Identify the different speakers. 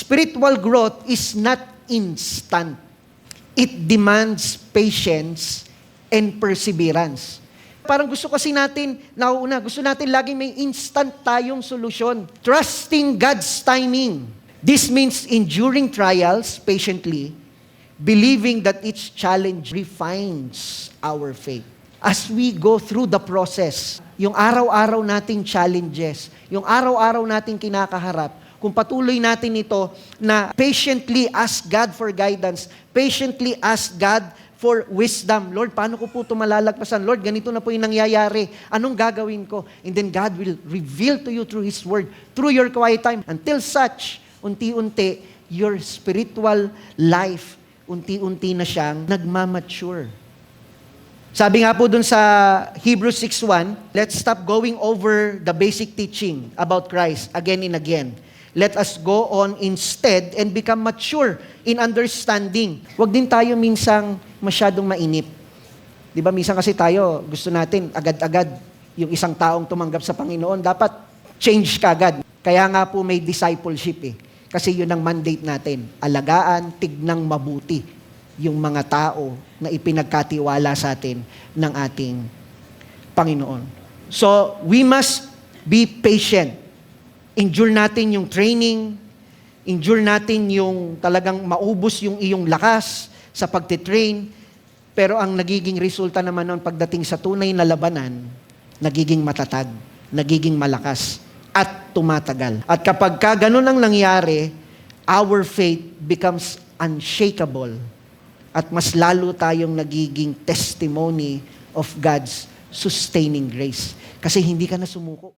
Speaker 1: spiritual growth is not instant. It demands patience and perseverance. Parang gusto kasi natin, gusto natin laging may instant tayong solusyon. Trusting God's timing. This means enduring trials patiently, believing that each challenge refines our faith. As we go through the process, yung araw-araw nating challenges, yung araw-araw nating kinakaharap, kung patuloy natin ito na patiently ask God for guidance, patiently ask God for wisdom. Lord, paano ko po ito malalagpasan? Lord, ganito na po yung nangyayari. Anong gagawin ko? And then God will reveal to you through His Word, through your quiet time. Until such, unti-unti, your spiritual life, unti-unti na siyang nagmamature. Sabi nga po dun sa Hebrews 6:1, let's stop going over the basic teaching about Christ again and again. Let us go on instead and become mature in understanding. Huwag din tayo minsang masyadong mainip. Di ba, minsan kasi tayo, gusto natin agad-agad yung isang taong tumanggap sa Panginoon, dapat change ka agad. Kaya nga po may discipleship eh. Kasi yun ang mandate natin. Alagaan, tignang mabuti yung mga tao na ipinagkatiwala sa atin ng ating Panginoon. So, we must be patient. Endure natin yung training, endure natin yung talagang maubos yung iyong lakas sa pagtitrain, pero ang nagiging resulta naman nun pagdating sa tunay na labanan, nagiging matatag, nagiging malakas, at tumatagal. At kapag ganun ang nangyari, our faith becomes unshakable at mas lalo tayong nagiging testimony of God's sustaining grace. Kasi hindi ka na sumuko.